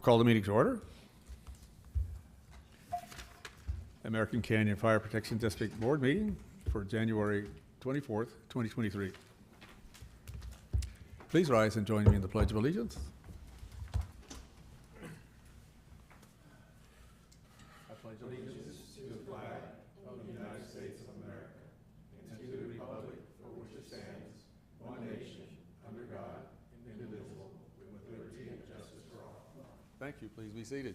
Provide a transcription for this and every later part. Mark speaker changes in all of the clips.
Speaker 1: call the meeting to order. American Canyon Fire Protection District Board meeting for January 24th, 2023. Please rise and join me in the Pledge of Allegiance. I pledge allegiance to the flag of the United States of America and to the republic for which it stands, one nation, under God, indivisible, with liberty and justice for all. Thank you. Please be seated.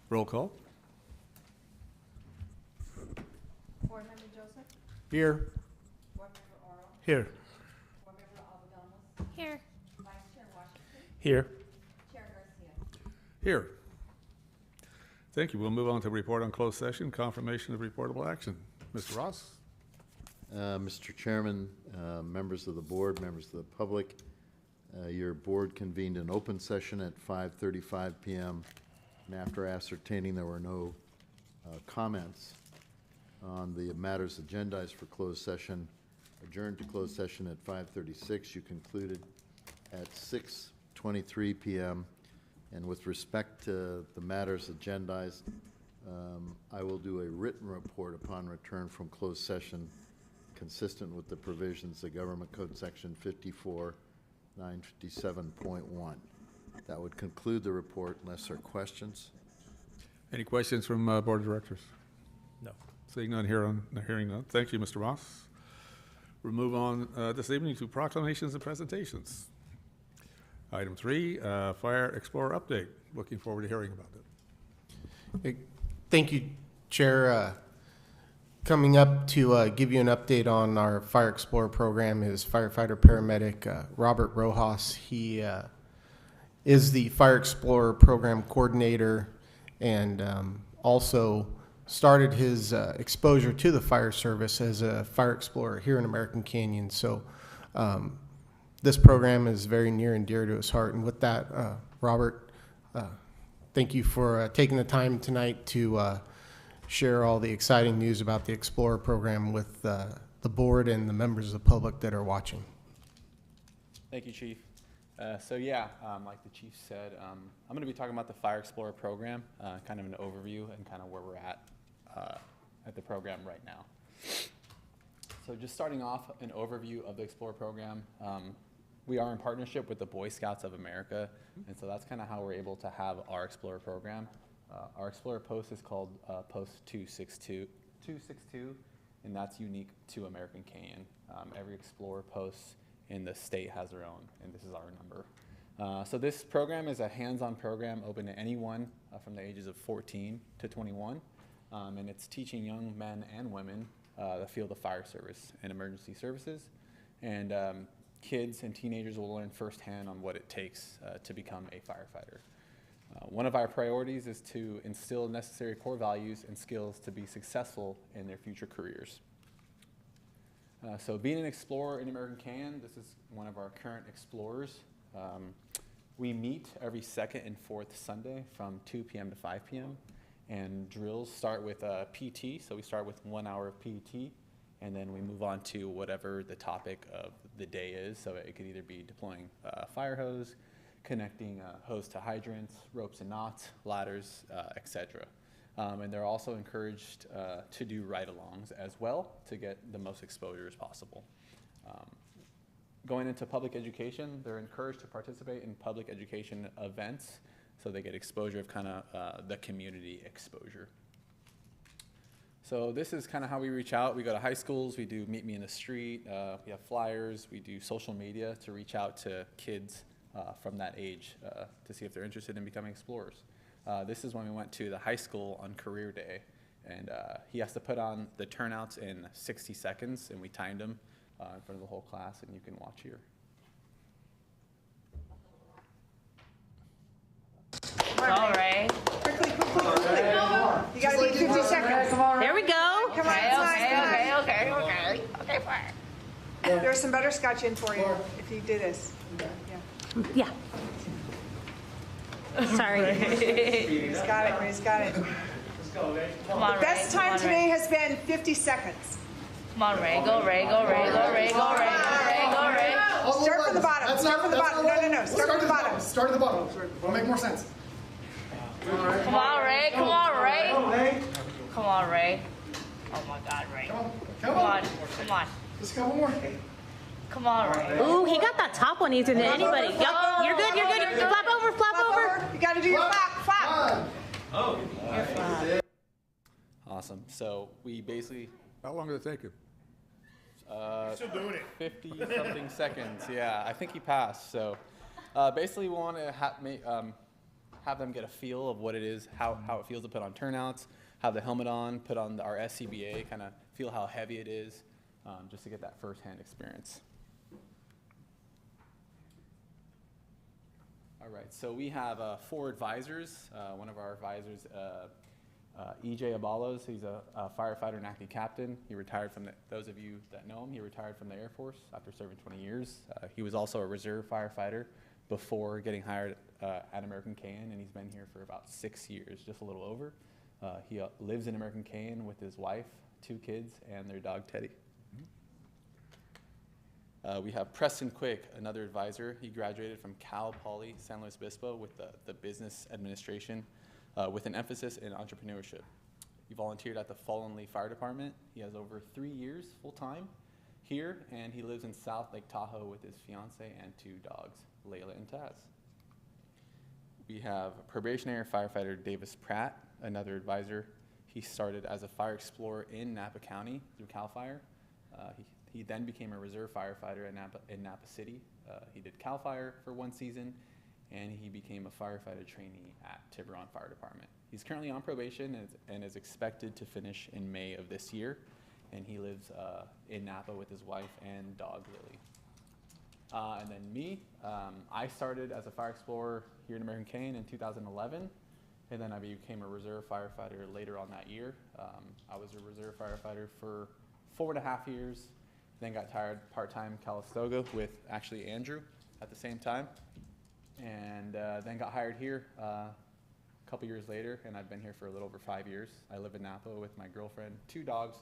Speaker 1: Roll call.
Speaker 2: Board Member Joseph?
Speaker 1: Here.
Speaker 2: Board Member Oro?
Speaker 1: Here.
Speaker 2: Board Member Alvarado?
Speaker 3: Here.
Speaker 2: Vice Chair Washington?
Speaker 1: Here.
Speaker 2: Chair Garcia?
Speaker 1: Here. Thank you. We'll move on to report on closed session, confirmation of reportable action. Mr. Ross?
Speaker 4: Mr. Chairman, members of the board, members of the public, your board convened an open session at 5:35 p.m. and after ascertaining there were no comments on the matters agendized for closed session, adjourned to closed session at 5:36. You concluded at 6:23 p.m. And with respect to the matters agendized, I will do a written report upon return from closed session consistent with the provisions of Government Code Section 54-957.1. That would conclude the report unless there are questions.
Speaker 1: Any questions from Board of Directors? No. Seeing none, hearing none. Thank you, Mr. Ross. We'll move on this evening to proclamations and presentations. Item 3, Fire Explorer update. Looking forward to hearing about it.
Speaker 5: Thank you, Chair. Coming up to give you an update on our Fire Explorer program is firefighter paramedic Robert Rojas. He is the Fire Explorer program coordinator and also started his exposure to the fire service as a fire explorer here in American Canyon. So this program is very near and dear to his heart. And with that, Robert, thank you for taking the time tonight to share all the exciting news about the Explorer program with the board and the members of the public that are watching.
Speaker 6: Thank you, Chief. Like the Chief said, I'm going to be talking about the Fire Explorer program, kind of an overview and kind of where we're at the program right now. So just starting off, an overview of the Explorer program. We are in partnership with the Boy Scouts of America, and so that's kind of how we're able to have our Explorer program. Our Explorer post is called Post 262, and that's unique to American Canyon. Every Explorer post in the state has their own, and this is our number. So this program is a hands-on program open to anyone from the ages of 14 to 21, and it's teaching young men and women the field of fire service and emergency services. And kids and teenagers will learn firsthand on what it takes to become a firefighter. One of our priorities is to instill necessary core values and skills to be successful in their future careers. So being an explorer in American Canyon, this is one of our current explorers. We meet every second and fourth Sunday from 2 p.m. to 5 p.m. And drills start with PT, so we start with 1 hour of PT, and then we move on to whatever the topic of the day is. So it could either be deploying a fire hose, connecting hose to hydrants, ropes and knots, ladders, etc. And they're also encouraged to do ride-alongs as well to get the most exposure as possible. Going into public education, they're encouraged to participate in public education events so they get exposure of kind of the community exposure. So this is kind of how we reach out. We go to high schools, we do Meet Me in the Street, we have flyers, we do social media to reach out to kids from that age to see if they're interested in becoming explorers. This is when we went to the high school on career day, and he has to put on the turnouts in 60 seconds, and we timed him in front of the whole class, and you can watch here.
Speaker 3: All right.
Speaker 2: Quickly. You gotta be 50 seconds.
Speaker 3: There we go.
Speaker 2: Come on, it's nice.
Speaker 3: Okay, fine.
Speaker 2: There's some butterscotch in for you if you do this.
Speaker 3: Yeah. Sorry.
Speaker 2: He's got it.
Speaker 3: Come on,
Speaker 2: Best
Speaker 3: Ray.
Speaker 2: time today has been 50 seconds.
Speaker 3: Come on, Ray. Go, Ray. Go, Ray. Go, Ray. Go, Ray. Go, Ray. Go, Ray.
Speaker 7: All
Speaker 2: Start from the
Speaker 7: levels.
Speaker 2: bottom.
Speaker 7: That's
Speaker 2: Start from the
Speaker 7: that's
Speaker 2: bottom.
Speaker 7: not
Speaker 2: No, no, no.
Speaker 7: right.
Speaker 2: Start from the bottom.
Speaker 7: Start at the bottom. It'll make more sense.
Speaker 3: Come on, Ray. Come on, Ray. Come on, Ray. Oh my God, Ray.
Speaker 7: Come on.
Speaker 3: Come on. Come on.
Speaker 7: Just a couple more.
Speaker 3: Come on, Ray. Ooh, he got that top one easier than anybody. Go. You're good. You're good. Flap over. Flap over.
Speaker 2: You gotta do your flap.
Speaker 7: One.
Speaker 6: Awesome. So we basically
Speaker 1: How long did it take you?
Speaker 6: Still doing it. 50-something seconds. Yeah, I think he passed. So basically, we want to have them get a feel of what it is, how it feels to put on turnouts, have the helmet on, put on our SCBA, kind of feel how heavy it is, just to get that firsthand experience. All right, so we have 4 advisors. One of our advisors, EJ Abalos, he's a firefighter and acting captain. He retired from those of you that know him, he retired from the Air Force after serving 20 years. He was also a reserve firefighter before getting hired at American Can, and he's been here for about 6 years, just a little over. He lives in American Can with his wife, 2 kids, and their dog Teddy. We have Preston Quick, another advisor. He graduated from Cal Poly San Luis Obispo with the business administration with an emphasis in entrepreneurship. He volunteered at the Fallen Leaf Fire Department. He has over 3 years full-time here, and he lives in South Lake Tahoe with his fiance and 2 dogs, Layla and Taz. We have probationary firefighter Davis Pratt, another advisor. He started as a fire explorer in Napa County through CAL FIRE. He then became a reserve firefighter in Napa City. He did CAL FIRE for 1 season, and he became a firefighter trainee at Tiburon Fire Department. He's currently on probation and is expected to finish in May of this year, and he lives in Napa with his wife and dog Lily. And then me, I started as a fire explorer here in American Cane in 2011, and then I became a reserve firefighter later on that year. I was a reserve firefighter for 4.5 years, then got hired part-time Calistoga with actually Andrew at the same time, and then got hired here a couple years later, and I've been here for a little over 5 years. I live in Napa with my girlfriend, 2 dogs,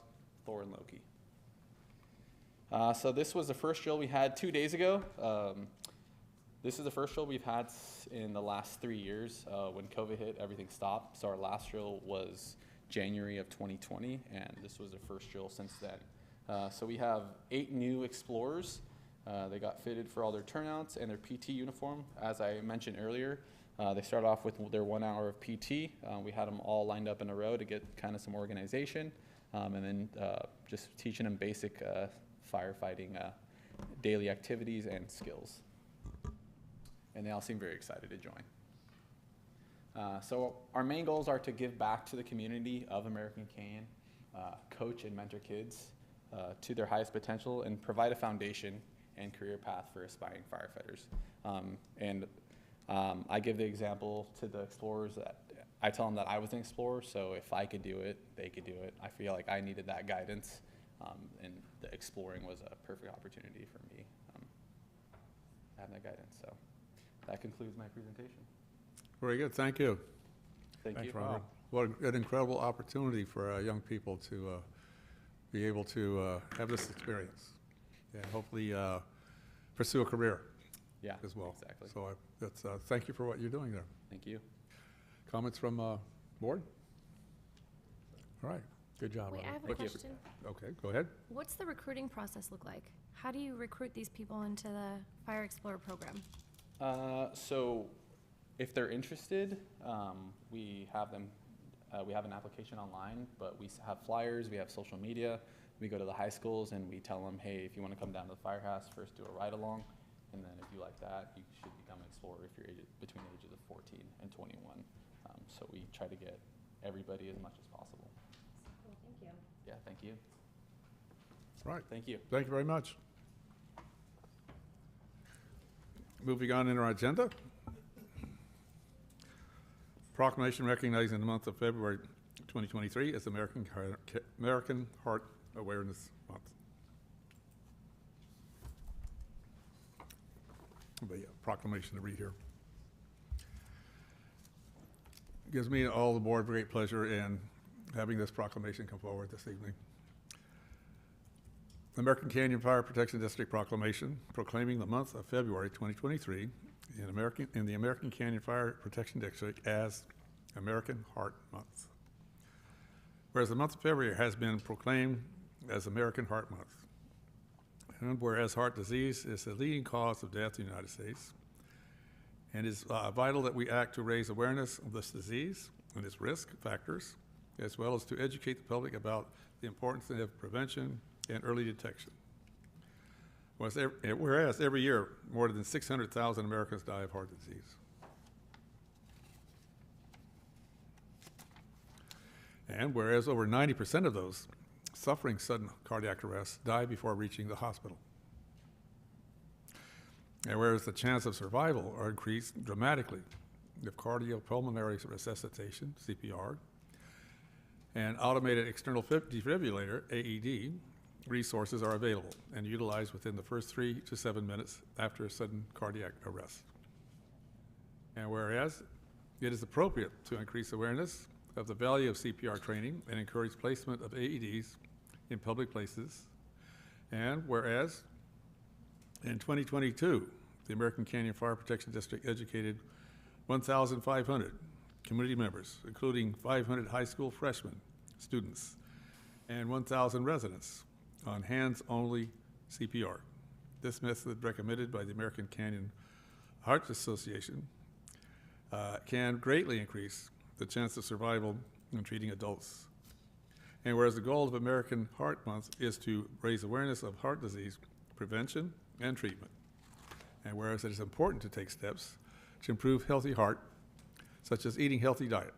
Speaker 6: Thor and Loki. So this was the first drill we had 2 days ago. This is the first drill we've had in the last 3 years. When COVID hit, everything stopped. So our last drill was January of 2020, and this was the first drill since then. So we have 8 new explorers. They got fitted for all their turnouts and their PT uniform. As I mentioned earlier, they start off with their 1 hour of PT. We had them all lined up in a row to get kind of some organization, and then just teaching them basic firefighting daily activities and skills. And they all seem very excited to join. So our main goals are to give back to the community of American Cane, coach and mentor kids to their highest potential, and provide a foundation and career path for aspiring firefighters. I give the example to the explorers that I tell them that I was an explorer, so if I could do it, they could do it. I feel like I needed that guidance, and the exploring was a perfect opportunity for me to have that guidance. So that concludes my presentation.
Speaker 1: Very good, thank you.
Speaker 6: Thank
Speaker 1: Thanks,
Speaker 6: you.
Speaker 1: Robert. What an incredible opportunity for young people to be able to have this experience and hopefully pursue a career
Speaker 6: Yeah,
Speaker 1: as well.
Speaker 6: exactly.
Speaker 1: So that's, thank you for what you're doing there.
Speaker 6: Thank you.
Speaker 1: Comments from board? All right, good job.
Speaker 8: Wait, I
Speaker 1: Robert.
Speaker 8: have a
Speaker 6: Thank you.
Speaker 8: question.
Speaker 1: Okay, go ahead.
Speaker 8: What's the recruiting process look like? How do you recruit these people into the Fire Explorer program?
Speaker 6: So if they're interested, we have them, we have an application online, but we have flyers, we have social media. We go to the high schools and we tell them, hey, if you want to come down to the firehouse, first do a ride along. And then if you like that, you should become an explorer if you're between the ages of 14 and 21. So we try to get everybody as much as possible.
Speaker 8: Cool, thank you.
Speaker 6: Yeah, thank you.
Speaker 1: Right,
Speaker 6: Thank you.
Speaker 1: thank you very much. Moving on in our agenda. Proclamation recognizing the month of February 2023 as American Heart Awareness Month. There'll be a proclamation to read here. Gives me and all the board great pleasure in having this proclamation come forward this evening. American Canyon Fire Protection District proclamation proclaiming the month of February 2023 in the American Canyon Fire Protection District as American Heart Month. Whereas the month of February has been proclaimed as American Heart Month, and whereas heart disease is the leading cause of death in the United States, and it's vital that we act to raise awareness of this disease and its risk factors, as well as to educate the public about the importance of prevention and early detection. Whereas every year, more than 600,000 Americans die of heart disease. And whereas over 90% of those suffering sudden cardiac arrest die before reaching the hospital. And whereas the chance of survival are increased dramatically if cardiopulmonary resuscitation, CPR, and automated external defibrillator, AED, resources are available and utilized within the first 3 to 7 minutes after a sudden cardiac arrest. And whereas it is appropriate to increase awareness of the value of CPR training and encourage placement of AEDs in public places, and whereas in 2022, the American Canyon Fire Protection District educated 1,500 community members, including 500 high school freshmen, students, and 1,000 residents on hands-only CPR. This method, recommended by the American Canyon Heart Association, can greatly increase the chance of survival in treating adults. And whereas the goal of American Heart Month is to raise awareness of heart disease prevention and treatment, and whereas it is important to take steps to improve healthy heart, such as eating healthy diet,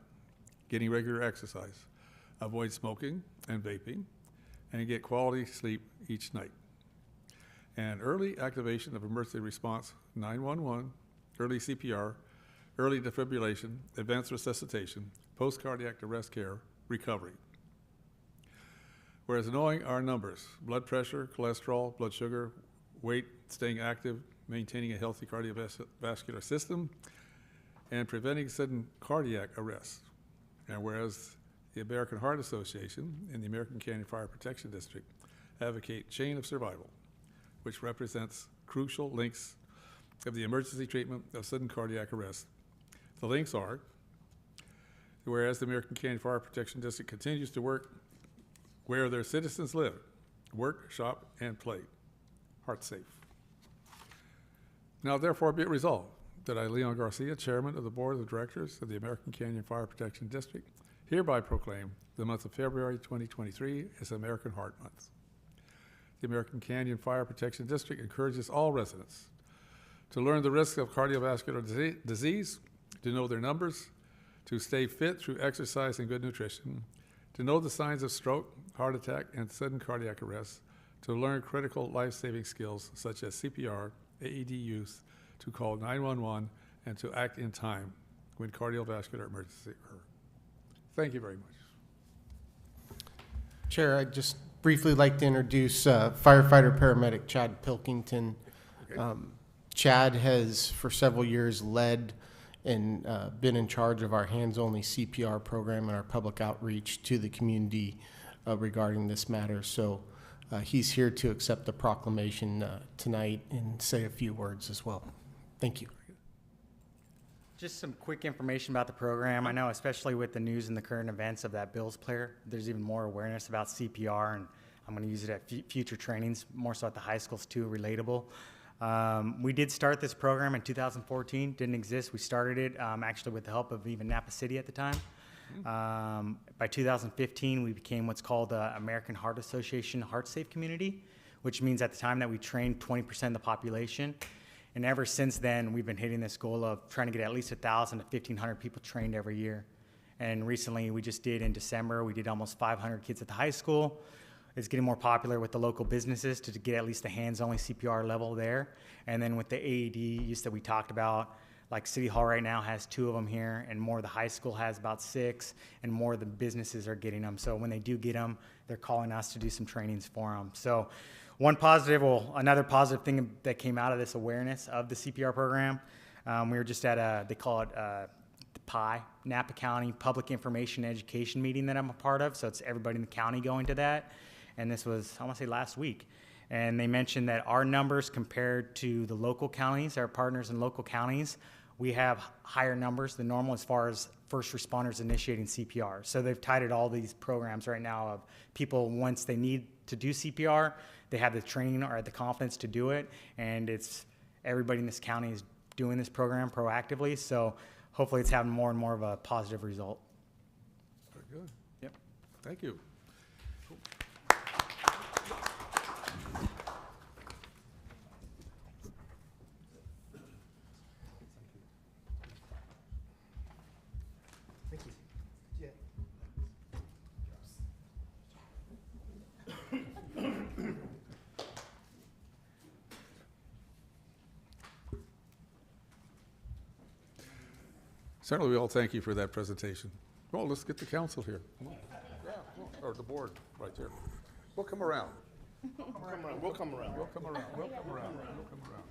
Speaker 1: getting regular exercise, avoid smoking and vaping, and get quality sleep each night. And early activation of emergency response 911, early CPR, early defibrillation, advanced resuscitation, post-cardiac arrest care, recovery. Whereas knowing our numbers, blood pressure, cholesterol, blood sugar, weight, staying active, maintaining a healthy cardiovascular system, and preventing sudden cardiac arrest. And whereas the American Heart Association and the American Canyon Fire Protection District advocate chain of survival, which represents crucial links of the emergency treatment of sudden cardiac arrest. The links are, whereas the American Canyon Fire Protection District continues to work where their citizens live, work, shop, and play, heart safe. Now therefore be it resolved that I, Leon Garcia, Chairman of the Board of Directors of the American Canyon Fire Protection District, hereby proclaim the month of February 2023 as American Heart Month. The American Canyon Fire Protection District encourages all residents to learn the risks of cardiovascular disease, to know their numbers, to stay fit through exercise and good nutrition, to know the signs of stroke, heart attack, and sudden cardiac arrest, to learn critical life-saving skills such as CPR, AED use, to call 911, and to act in time when cardiovascular emergency occurs. Thank you very much.
Speaker 5: Chair, I'd just briefly like to introduce firefighter paramedic Chad Pilkington.
Speaker 1: Okay.
Speaker 5: Chad has for several years led and been in charge of our hands-only CPR program and our public outreach to the community regarding this matter. So he's here to accept the proclamation tonight and say a few words as well. Thank you.
Speaker 9: Just some quick information about the program. I know especially with the news and the current events of that Bills player, there's even more awareness about CPR, and I'm going to use it at future trainings, more so at the high schools too, relatable. We did start this program in 2014, didn't exist. We started it actually with the help of even Napa City at the time. By 2015, we became what's called the American Heart Association Heart Safe Community, which means at the time that we trained 20% of the population. And ever since then, we've been hitting this goal of trying to get at least 1,000 to 1,500 people trained every year. And recently, we just did in December, we did almost 500 kids at the high school. It's getting more popular with the local businesses to get at least a hands-only CPR level there. And then with the AED use that we talked about, like City Hall right now has 2 of them here, and more the high school has about 6, and more of the businesses are getting them. So when they do get them, they're calling us to do some trainings for them. So another positive thing that came out of this awareness of the CPR program, we were just at they call it the PI, Napa County Public Information Education meeting that I'm a part of. So it's everybody in the county going to that. and this was, I want to say, last week. And they mentioned that our numbers compared to the local counties, our partners in local counties, we have higher numbers than normal as far as first responders initiating CPR. So they've tied all these programs right now of people, once they need to do CPR, they have the training or the confidence to do it. And it's everybody in this county is doing this program proactively. So hopefully it's having more and more of a positive result.
Speaker 1: Very good.
Speaker 6: Yep.
Speaker 1: Thank you. Certainly, we all thank you for that presentation. Well, let's get the council here. Come on. Yeah, or the board right there. We'll come around.
Speaker 7: We'll come around. We'll come around.
Speaker 1: We'll come around. We'll come around. We'll come around.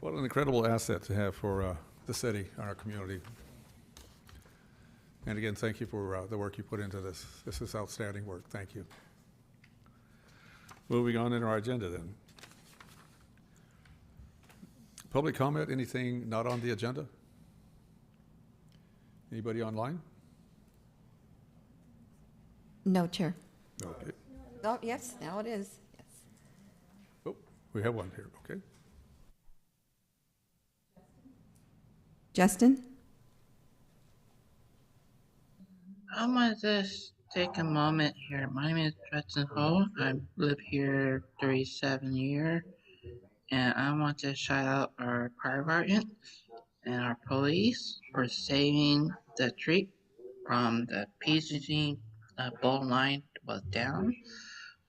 Speaker 1: What an incredible asset to have for the city and our community. And again, thank you for the work you put into this. This is outstanding work. Thank you. Moving on in our agenda then. Public comment, anything not on the agenda? Anybody online?
Speaker 10: No, Chair.
Speaker 1: Okay.
Speaker 10: Oh, yes, now it is. Yes.
Speaker 1: Oh, we have one here. Okay.
Speaker 10: Justin?
Speaker 11: I want to just take a moment here. My name is Justin Ho. I live here 37 years, and I want to shout out our fire department and our police for saving the tree from the PG bowl line was down.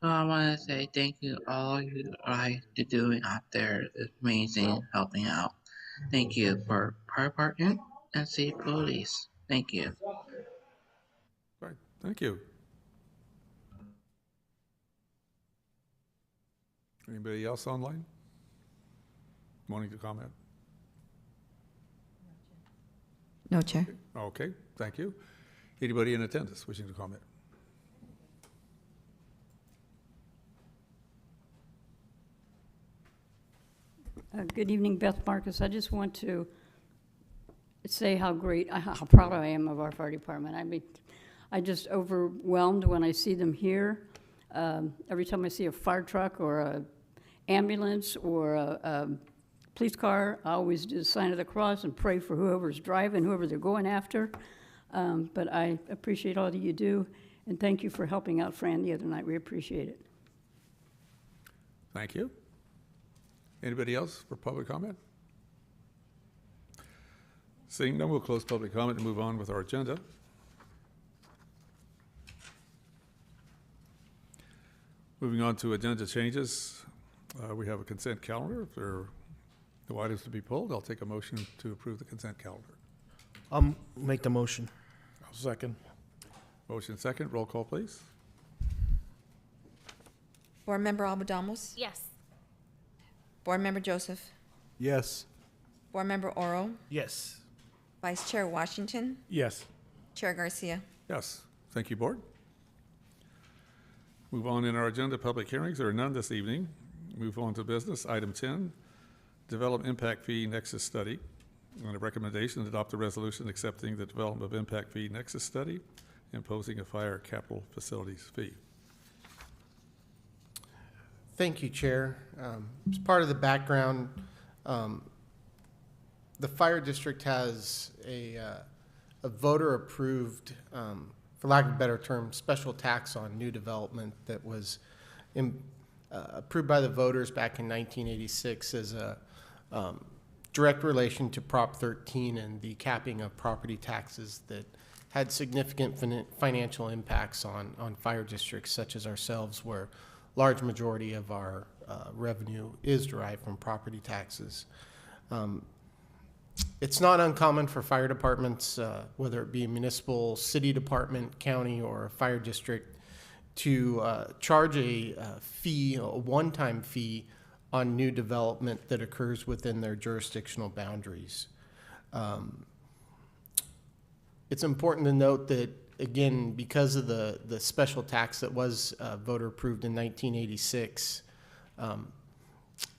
Speaker 11: So I want to say thank you all you guys are doing out there. It's amazing helping out. Thank you for fire department and city police. Thank you.
Speaker 1: Right. Thank you. Anybody else online wanting to comment?
Speaker 10: No, Chair.
Speaker 1: Okay, thank you. Anybody in attendance wishing to comment?
Speaker 12: Good evening, Beth Marcus. I just want to say how proud I am of our fire department. I mean, I just overwhelmed when I see them here. Every time I see a fire truck or a ambulance or a police car, I always do the sign of the cross and pray for whoever's driving, whoever they're going after. But I appreciate all that you do, and thank you for helping out Fran the other night. We appreciate it.
Speaker 1: Thank you. Anybody else for public comment? Seeing none, we'll close public comment and move on with our agenda. Moving on to agenda changes, we have a consent calendar. If there are no items to be pulled, I'll take a motion to approve the consent calendar.
Speaker 7: I'll make the motion. I'll second.
Speaker 1: Motion second, roll call please.
Speaker 10: Board Member Albadamos?
Speaker 8: Yes.
Speaker 10: Board Member Joseph?
Speaker 7: Yes.
Speaker 10: Board Member Oro?
Speaker 7: Yes.
Speaker 10: Vice Chair Washington?
Speaker 7: Yes.
Speaker 10: Chair Garcia?
Speaker 1: Yes, thank you, board. Move on in our agenda, public hearings. There are none this evening. Move on to business. Item 10, develop impact fee nexus study. On a recommendation, adopt a resolution accepting the development of impact fee nexus study, imposing a fire capital facilities fee.
Speaker 5: Thank you, Chair. As part of the background, the fire district has a voter-approved, for lack of a better term, special tax on new development that was approved by the voters back in 1986 as a direct relation to Prop 13 and the capping of property taxes that had significant financial impacts on fire districts such as ourselves, where large majority of our revenue is derived from property taxes. It's not uncommon for fire departments, whether it be a municipal, city department, county, or a fire district, to charge a fee, a one-time fee, on new development that occurs within their jurisdictional boundaries. It's important to note that, again, because of the special tax that was voter approved in 1986,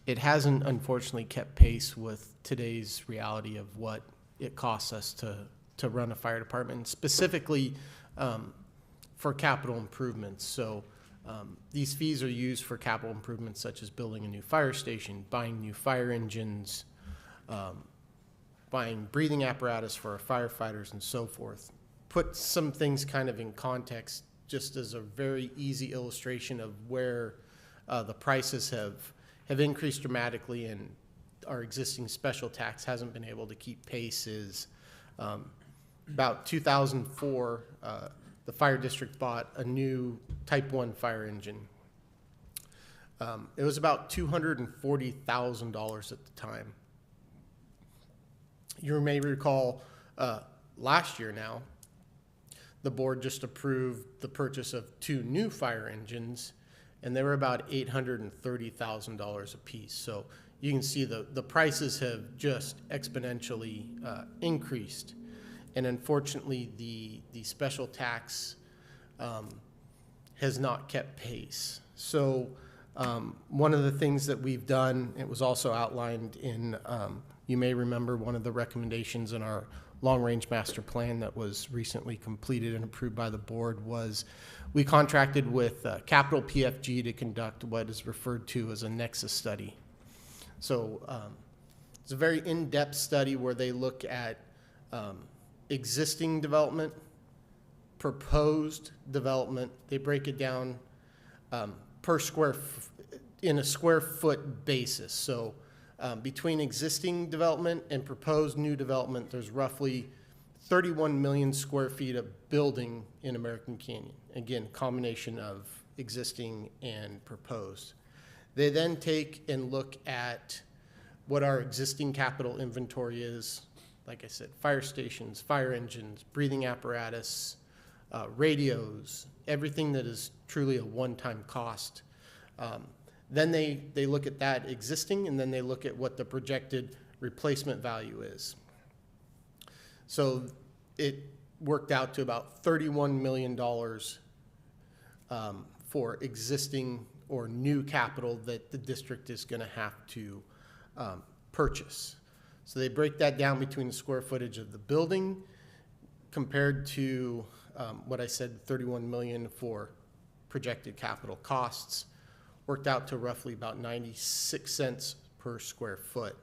Speaker 5: it hasn't unfortunately kept pace with today's reality of what it costs us to run a fire department, specifically for capital improvements. So these fees are used for capital improvements such as building a new fire station, buying new fire engines, buying breathing apparatus for our firefighters, and so forth. Put some things kind of in context, just as a very easy illustration of where the prices have increased dramatically and our existing special tax hasn't been able to keep pace. Is about 2004, the fire district bought a new Type 1 fire engine. It was about $240,000 at the time. You may recall last year now, the board just approved the purchase of 2 new fire engines, and they were about $830,000 a piece. So you can see the prices have just exponentially increased. And unfortunately, the special tax has not kept pace. So one of the things that we've done, it was also outlined in, you may remember one of the recommendations in our long-range master plan that was recently completed and approved by the board, was we contracted with Capital PFG to conduct what is referred to as a nexus study. So it's a very in-depth study where they look at existing development, proposed development. They break it down per in a square foot basis. So between existing development and proposed new development, there's roughly 31 million square feet of building in American Canyon. Again, combination of existing and proposed. They then take and look at what our existing capital inventory is. Like I said, fire stations, fire engines, breathing apparatus, radios, everything that is truly a one-time cost. Then they look at that existing, and then they look at what the projected replacement value is. So it worked out to about $31 million for existing or new capital that the district is going to have to purchase. So they break that down between the square footage of the building compared to what I said, 31 million for projected capital costs, worked out to roughly about 96 cents per square foot,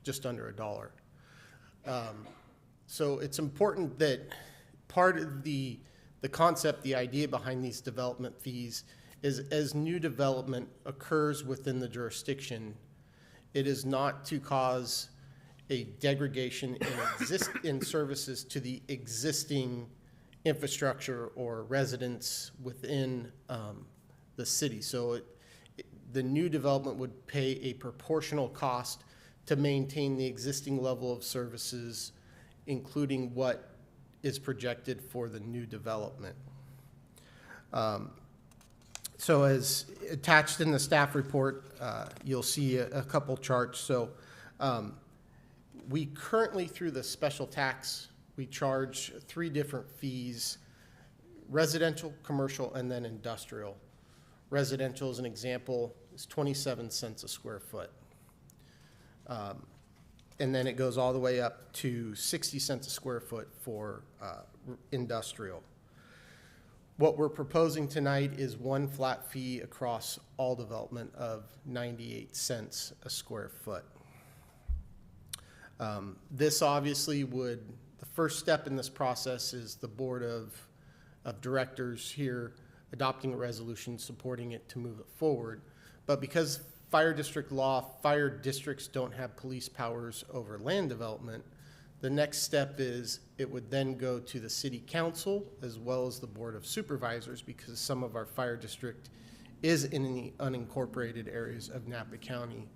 Speaker 5: just under $1. So it's important that part of the concept, the idea behind these development fees is, as new development occurs within the jurisdiction, it is not to cause a degradation in services to the existing infrastructure or residents within the city. So the new development would pay a proportional cost to maintain the existing level of services, including what is projected for the new development. So as attached in the staff report, you'll see a couple charts. So we currently, through the special tax, we charge 3 different fees: residential, commercial, and then industrial. Residential, as an example, is 27 cents a square foot. And then it goes all the way up to 60 cents a square foot for industrial. What we're proposing tonight is one flat fee across all development of 98 cents a square foot. This obviously would, the first step in this process is the board of directors here adopting a resolution supporting it to move it forward. But because fire district law, fire districts don't have police powers over land development, the next step is it would then go to the city council as well as the board of supervisors, because some of our fire district is in the unincorporated areas of Napa County.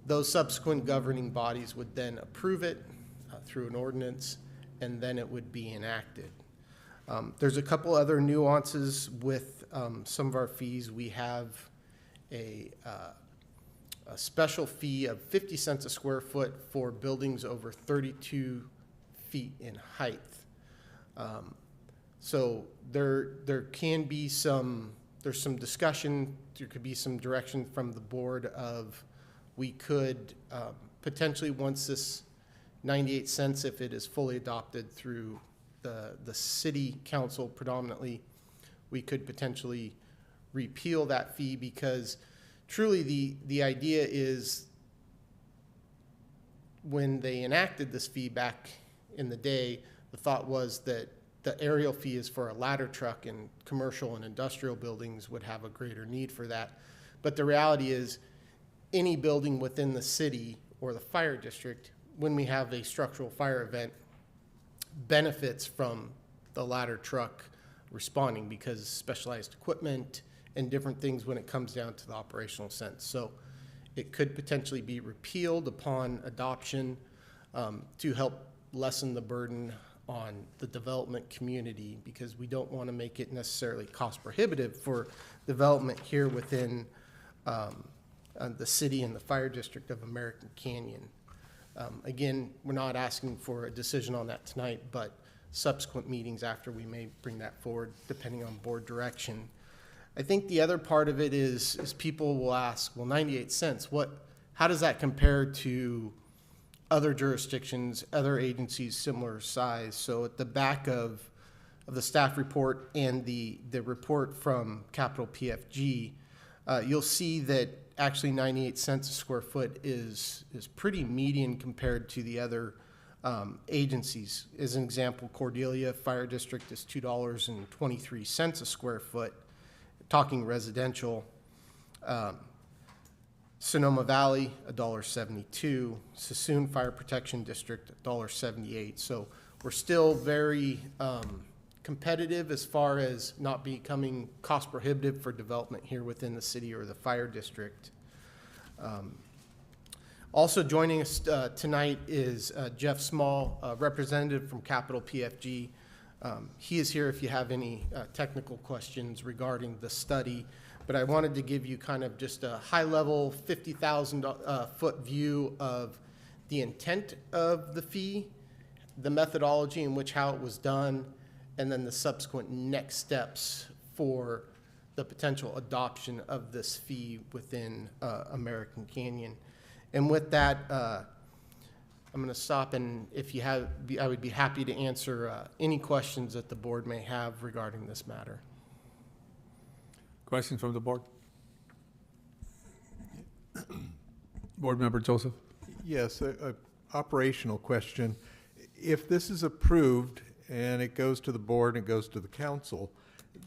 Speaker 5: Those subsequent governing bodies would then approve it through an ordinance, and then it would be enacted. There's a couple other nuances with some of our fees. We have a special fee of 50 cents a square foot for buildings over 32 feet in height. So there can be there's some discussion, there could be some direction from the board of we could potentially, once this 98 cents, if it is fully adopted through the city council predominantly, we could potentially repeal that fee, because truly the idea is when they enacted this fee back in the day, the thought was that the aerial fee is for a ladder truck, and commercial and industrial buildings would have a greater need for that. But the reality is any building within the city or the fire district, when we have a structural fire event, benefits from the ladder truck responding, because specialized equipment and different things when it comes down to the operational sense. So it could potentially be repealed upon adoption to help lessen the burden on the development community, because we don't want to make it necessarily cost prohibitive for development here within the city and the fire district of American Canyon. Again, we're not asking for a decision on that tonight, but subsequent meetings after we may bring that forward depending on board direction. I think the other part of it is people will ask, well, 98 cents, how does that compare to other jurisdictions, other agencies similar size? So at the back of the staff report and the report from Capital PFG, you'll see that actually 98 cents a square foot is pretty median compared to the other agencies. As an example, Cordelia Fire District is $2.23 a square foot, talking residential. Sonoma Valley, $1.72. Sassoon Fire Protection District, $1.78. So we're still very competitive as far as not becoming cost prohibitive for development here within the city or the fire district. Also joining us tonight is Jeff Small, representative from Capital PFG. He is here if you have any technical questions regarding the study, but I wanted to give you kind of just a high-level 50,000 foot view of the intent of the fee, the methodology in which how it was done, and then the subsequent next steps for the potential adoption of this fee within American Canyon. And with that, I'm going to stop, and if you have, I would be happy to answer any questions that the board may have regarding this matter.
Speaker 1: Questions from the board? Board Member Joseph?
Speaker 13: Yes, a operational question. If this is approved and it goes to the board and it goes to the council,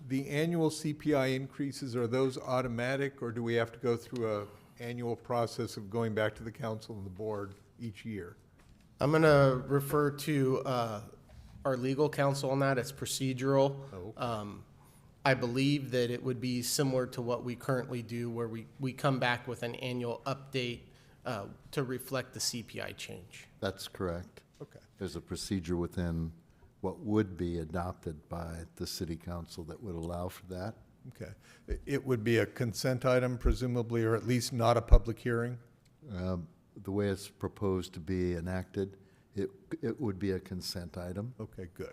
Speaker 13: the annual CPI increases, are those automatic, or do we have to go through an annual process of going back to the council and the board each year?
Speaker 5: I'm going to refer to our legal counsel on that. It's procedural.
Speaker 13: Oh.
Speaker 5: I believe that it would be similar to what we currently do, where we come back with an annual update to reflect the CPI change.
Speaker 4: That's correct.
Speaker 13: Okay.
Speaker 4: There's a procedure within what would be adopted by the city council that would allow for that.
Speaker 13: Okay. It would be a consent item, presumably, or at least not a public hearing?
Speaker 4: The way it's proposed to be enacted, it would be a consent item.
Speaker 13: Okay, good.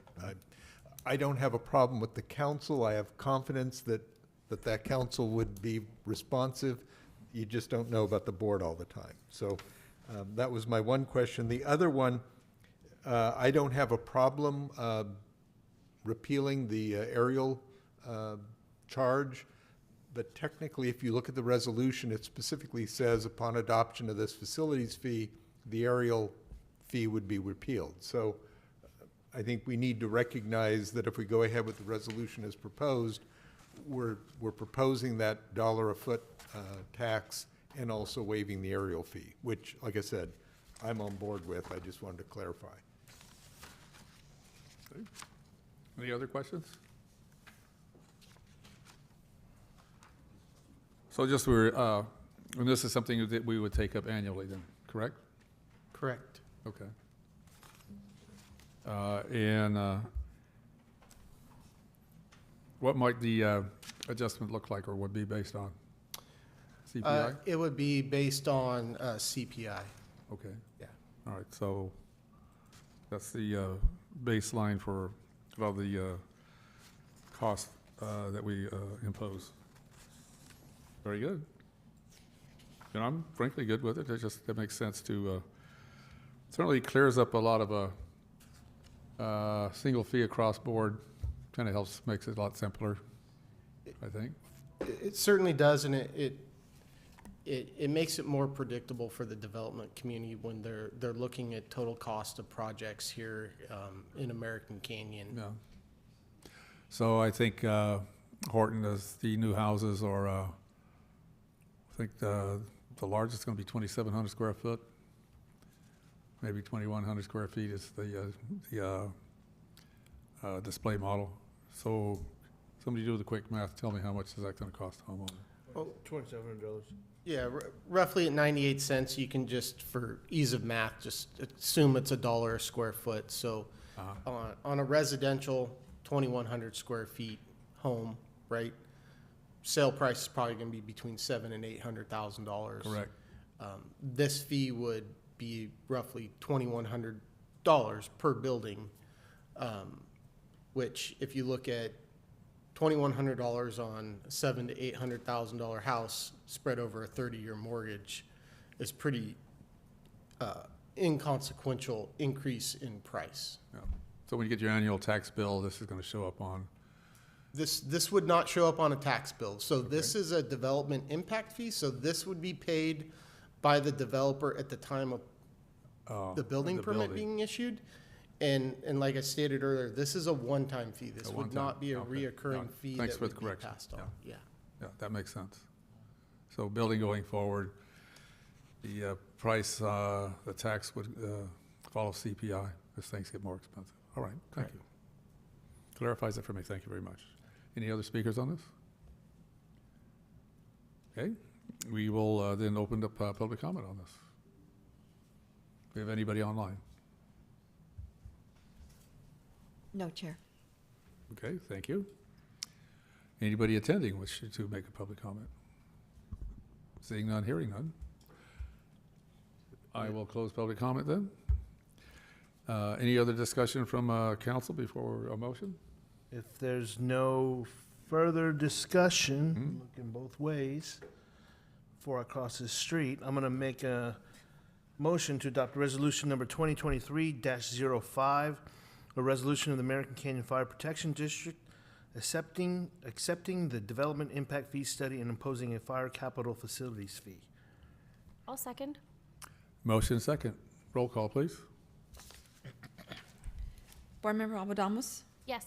Speaker 13: I don't have a problem with the council. I have confidence that that council would be responsive. You just don't know about the board all the time. So that was my one question. The other one, I don't have a problem repealing the aerial charge, but technically, if you look at the resolution, it specifically says upon adoption of this facilities fee, the aerial fee would be repealed. So I think we need to recognize that if we go ahead with the resolution as proposed, we're proposing that $1 a foot tax and also waiving the aerial fee, which, like I said, I'm on board with. I just wanted to clarify.
Speaker 1: Okay. Any other questions? So just and this is something that we would take up annually then, correct?
Speaker 5: Correct.
Speaker 1: Okay. And what might the adjustment look like or would be based on? CPI?
Speaker 5: It would be based on CPI.
Speaker 1: Okay.
Speaker 5: Yeah.
Speaker 1: All right, so that's the baseline for, well, the cost that we impose. Very good. And I'm frankly good with it. It makes sense to, certainly clears up a lot of single fee across board. Kind of helps, makes it a lot simpler, I think.
Speaker 5: It certainly does, and it makes it more predictable for the development community when they're looking at total cost of projects here in American Canyon.
Speaker 1: Yeah. So I think Horton, as the new houses are, I think the largest is going to be 2,700 square foot. Maybe 2,100 square feet is the display model. So somebody do the quick math. Tell me how much is that going to cost a homeowner?
Speaker 7: Oh, $2,700.
Speaker 5: Yeah, roughly at 98 cents, you can just, for ease of math, just assume it's $1 a square foot. So on a residential 2,100 square feet home, right, sale price is probably going to be between $700,000 and $800,000.
Speaker 1: Correct.
Speaker 5: This fee would be roughly $2,100 per building, which if you look at $2,100 on a $700,000 to $800,000 house spread over a 30-year mortgage is pretty inconsequential increase in price.
Speaker 1: Yeah. So when you get your annual tax bill, this is going to show up on?
Speaker 5: This would not show up on a tax bill. So this is a development impact fee. So this would be paid by the developer at the time of the building permit being issued. And like I stated earlier, this is a one-time fee. This would not be a reoccurring fee that would be passed on. Yeah.
Speaker 1: Yeah, that makes sense. So building going forward, the price, the tax would follow CPI as things get more expensive. All right, thank you. Clarifies it for me. Thank you very much. Any other speakers on this? Okay, we will then open up public comment on this. Do we have anybody online?
Speaker 10: No, Chair.
Speaker 1: Okay, thank you. Anybody attending wish to make a public comment? Seeing none, hearing none. I will close public comment then. Any other discussion from council before a motion?
Speaker 7: If there's no further discussion, looking both ways, before I cross this street, I'm going to make a motion to adopt resolution number 2023-05, a resolution of the American Canyon Fire Protection District accepting the development impact fee study and imposing a fire capital facilities fee.
Speaker 8: I'll second.
Speaker 1: Motion second. Roll call, please.
Speaker 10: Board Member Alvarado-Ramos,
Speaker 8: Yes.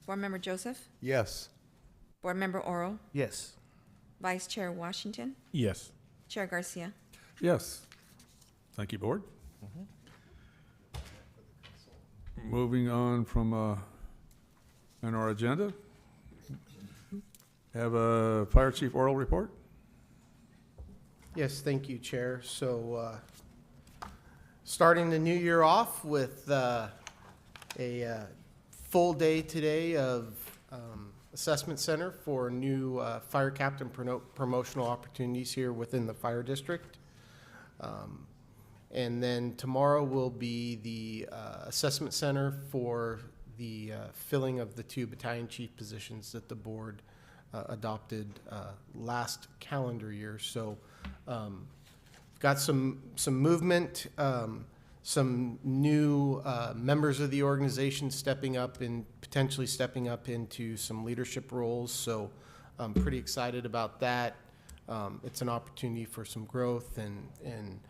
Speaker 10: Board Member Joseph,
Speaker 13: Yes.
Speaker 10: Board Member Oro,
Speaker 7: Yes.
Speaker 10: Vice Chair Washington,
Speaker 7: Yes.
Speaker 10: Chair Garcia.
Speaker 1: Yes. Thank you, board. Moving on from on our agenda, have a fire chief oral report.
Speaker 5: Yes, thank you, Chair. So starting the new year off with a full day today of assessment center for new fire captain promotional opportunities here within the fire district. And then tomorrow will be the assessment center for the filling of the 2 battalion chief positions that the board adopted last calendar year. So got some movement, some new members of the organization stepping up and potentially stepping up into some leadership roles. So I'm pretty excited about that. It's an opportunity for some growth and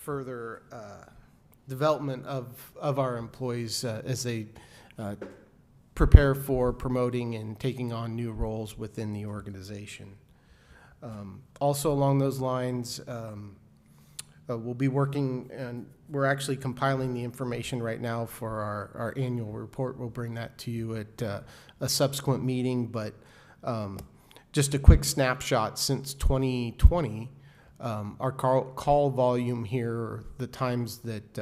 Speaker 5: further development of our employees as they prepare for promoting and taking on new roles within the organization. Also along those lines, we'll be working, and we're actually compiling the information right now for our annual report. We'll bring that to you at a subsequent meeting, but just a quick snapshot since 2020, our call volume here, the times that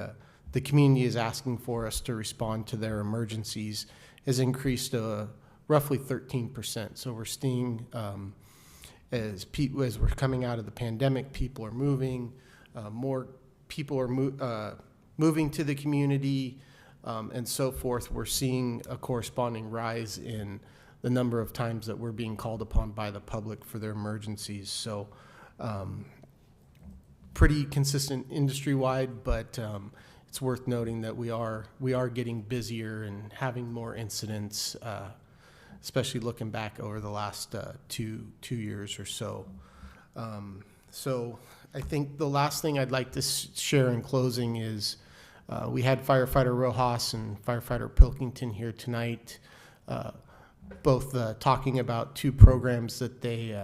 Speaker 5: the community is asking for us to respond to their emergencies, has increased roughly 13%. So we're seeing as we're coming out of the pandemic, people are moving, more people are moving to the community, and so forth. We're seeing a corresponding rise in the number of times that we're being called upon by the public for their emergencies. So pretty consistent industry-wide, but it's worth noting that we are getting busier and having more incidents, especially looking back over the last two years or so. So I think the last thing I'd like to share in closing is we had firefighter Rojas and firefighter Pilkington here tonight, both talking about two programs that they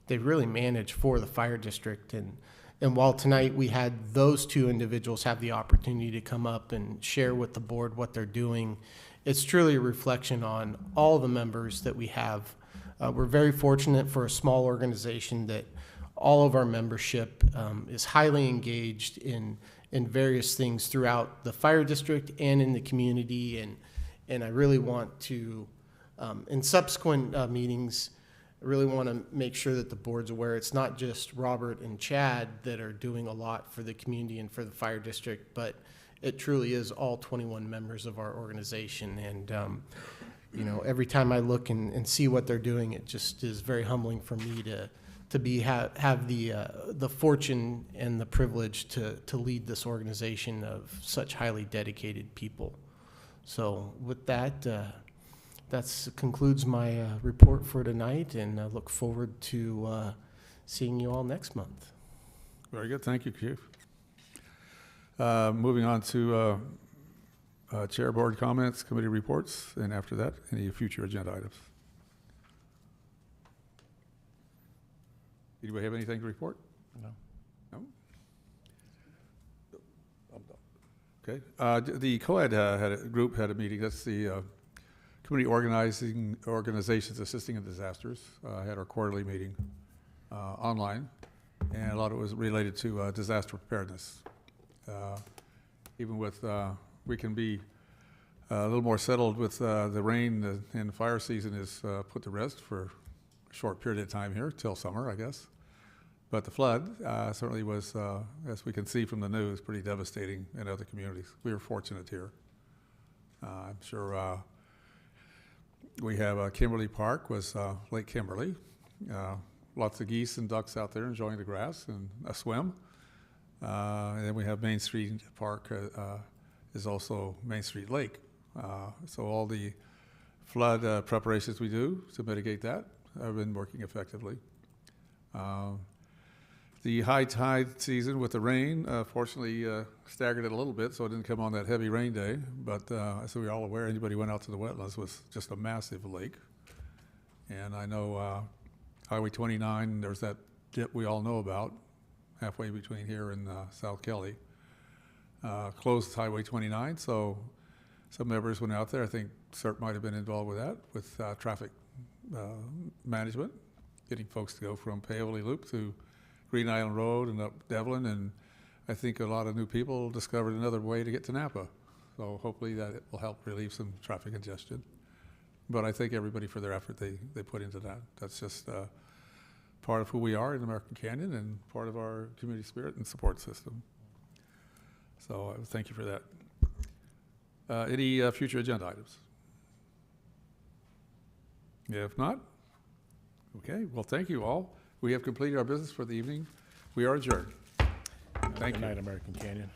Speaker 5: really manage for the fire district. And while tonight we had those two individuals have the opportunity to come up and share with the board what they're doing, it's truly a reflection on all the members that we have. We're very fortunate for a small organization that all of our membership is highly engaged in various things throughout the fire district and in the community. And I really want to, in subsequent meetings, I really want to make sure that the board's aware it's not just Robert and Chad that are doing a lot for the community and for the fire district, but it truly is all 21 members of our organization. And you know, every time I look and see what they're doing, it just is very humbling for me to have the fortune and the privilege to lead this organization of such highly dedicated people. So with that, that concludes my report for tonight, and I look forward to seeing you all next month.
Speaker 1: Very good. Thank you, Chief. Moving on to Chair Board comments, committee reports, and after that, any future agenda items. Anybody have anything to report?
Speaker 6: No.
Speaker 1: No? Okay. The COED group had a meeting. That's the Community Organizations Assisting in Disasters. Had our quarterly meeting online, and a lot of it was related to disaster preparedness. Even with, we can be a little more settled with the rain and the fire season is put to rest for a short period of time here, till summer, I guess. But the flood certainly was, as we can see from the news, pretty devastating in other communities. We were fortunate here. I'm sure we have Kimberly Park was Lake Kimberly. Lots of geese and ducks out there enjoying the grass and a swim. And then we have Main Street Park is also Main Street Lake. So all the flood preparations we do to mitigate that have been working effectively. The high tide season with the rain, fortunately, staggered it a little bit, so it didn't come on that heavy rain day. But as we're all aware, anybody who went out to the wetlands was just a massive lake. And I know Highway 29, there's that dip we all know about, halfway between here and South Kelly. Closed Highway 29, so some members went out there. I think CERT might have been involved with that, with traffic management, getting folks to go from Paoli Loop to Green Island Road and up Devlin, and I think a lot of new people discovered another way to get to Napa. So hopefully that it will help relieve some traffic congestion. But I thank everybody for their effort they put into that. That's just part of who we are in American Canyon and part of our community spirit and support system. So thank you for that. Any future agenda items? If not, okay, well, thank you all. We have completed our business for the evening. We are adjourned. Thank you.
Speaker 7: Good night, American Canyon.